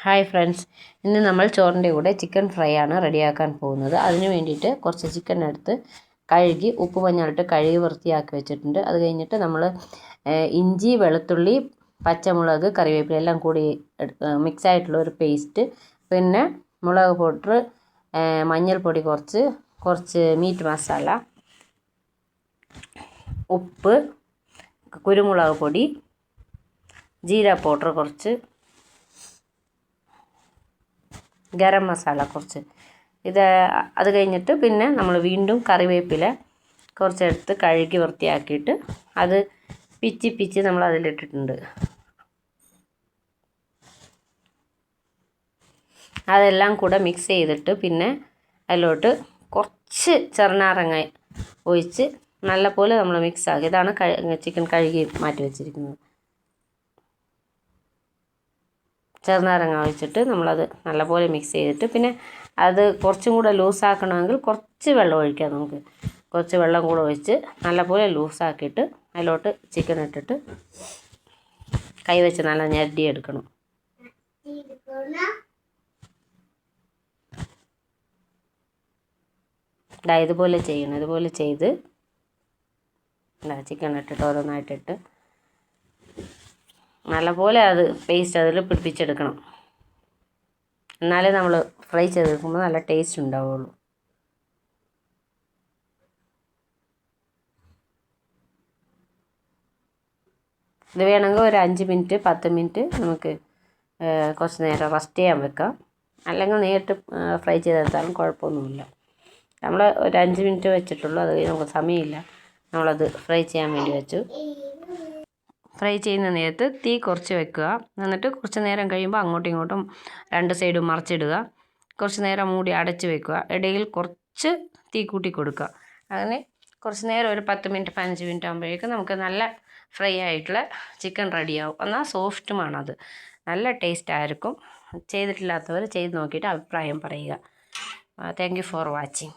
Hi friends, ഇന്ന് നമ്മൾ ചോറിൻ്റെ കൂടെ ചിക്കൻ ഫ്രൈ ആണ് റെഡിയാക്കാൻ പോകുന്നത്. അതിന് വേണ്ടിയിട്ട് കുറച്ച് ചിക്കൻ എടുത്ത് കഴുകി ഉപ്പ് മഞ്ഞളിട്ട് കഴുകി വൃത്തിയാക്കി വെച്ചിട്ടുണ്ട്. അത് കഴിഞ്ഞിട്ട് നമ്മൾ ഇഞ്ചി, വെളുത്തുള്ളി, പച്ചമുളക്, കറിവേപ്പില എല്ലാം കൂടി മിക്സ് ആയിട്ടുള്ള ഒരു പേസ്റ്റ്, പിന്നെ മുളക് പൗഡർ, മഞ്ഞൾപ്പൊടി കുറച്ച് മീറ്റ് മസാല, ഉപ്പ്, കുരുമുളക് പൊടി, ജീര പൗഡർ കുറച്ച്, ഗരം മസാല കുറച്ച്. അത് കഴിഞ്ഞിട്ട് പിന്നെ നമ്മൾ വീണ്ടും കറിവേപ്പില കുറച്ചെടുത്ത് കഴുകി വൃത്തിയാക്കിയിട്ട് അത് പിച്ചി നമ്മൾ അതിലിട്ടിട്ടുണ്ട്. അതെല്ലാം കൂടെ മിക്സ് ചെയ്തിട്ട് പിന്നെ അതിലോട്ട് കുറച്ച് ചെറുനാരങ്ങ ഒഴിച്ച് നല്ലപോലെ നമ്മൾ മിക്സ് ആക്കി. ഇതാണ് ചിക്കൻ കഴുകി മാറ്റി വെച്ചിരിക്കുന്നത്. ചെറുനാരങ്ങ ഒഴിച്ചിട്ട് നമ്മളത് നല്ലപോലെ മിക്സ് ചെയ്തിട്ട് പിന്നെ അത് കുറച്ചും കൂടെ ലൂസാക്കണമെങ്കിൽ കുറച്ച് വെള്ളം ഒഴിക്കാം. നമുക്ക് കുറച്ച് വെള്ളം കൂടെ ഒഴിച്ച് നല്ലപോലെ ലൂസാക്കിയിട്ട് അതിലോട്ട് ചിക്കൻ ഇട്ടിട്ട് കൈവച്ച് നല്ല ഞെരടി എടുക്കണം. ഇതുപോലെ ചെയ്യണം. ഇതുപോലെ ചെയ്ത് ചിക്കൻ ഇട്ടിട്ട് ഓരോന്നായിട്ടിട്ട് നല്ലപോലെ അത് പേസ്റ്റ് അതിൽ പിടിപ്പിച്ചെടുക്കണം. എന്നാലേ നമ്മൾ ഫ്രൈ ചെയ്തെടുക്കുമ്പോൾ നല്ല ടേസ്റ്റ് ഉണ്ടാവുള്ളൂ. ഇത് വേണമെങ്കിൽ ഒരു 5 മിനിറ്റ് 10 മിനിറ്റ് നമുക്ക് കുറച്ച് നേരം റെസ്റ്റ് ചെയ്യാൻ വെക്കാം. അല്ലെങ്കിൽ നേരിട്ട് ഫ്രൈ ചെയ്തെടുത്താലും കുഴപ്പമൊന്നുമില്ല. നമ്മൾ ഒരു 5 മിനിറ്റ് വെച്ചിട്ടുള്ളൂ. അത് നമുക്ക് സമയമില്ല. നമ്മളത് ഫ്രൈ ചെയ്യാൻ വേണ്ടി വെച്ചു. ഫ്രൈ ചെയ്യുന്ന നേരത്ത് തീ കുറച്ച് വെക്കുക. എന്നിട്ട് കുറച്ച് നേരം കഴിയുമ്പോൾ അങ്ങോട്ടും ഇങ്ങോട്ടും 2 സൈഡും മറിച്ചിടുക. കുറച്ച് നേരം മൂടി അടച്ച് വെക്കുക. ഇടയിൽ കുറച്ച് തീ കൂട്ടി കൊടുക്കുക. അങ്ങനെ കുറച്ച് നേരം ഒരു 10 മിനിറ്റ് 15 മിനിറ്റ് ആകുമ്പോഴേക്കും നമുക്ക് നല്ല ഫ്രൈ ആയിട്ടുള്ള ചിക്കൻ റെഡിയാവും. എന്നാൽ സോഫ്റ്റുമാണത്. നല്ല ടേസ്റ്റ് ആയിരിക്കും. ചെയ്തിട്ടില്ലാത്തവർ ചെയ്ത് നോക്കിയിട്ട് അഭിപ്രായം പറയുക. Thank you for watching.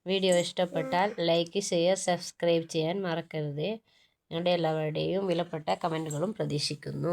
Video ഇഷ്ടപ്പെട്ടാൽ ലൈക്ക്, ഷെയർ, സബ്സ്ക്രൈബ് ചെയ്യാൻ മറക്കരുത്. നിങ്ങളുടെ എല്ലാവരുടെയും വിലപ്പെട്ട കമൻറ്റുകളും പ്രതീക്ഷിക്കുന്നു.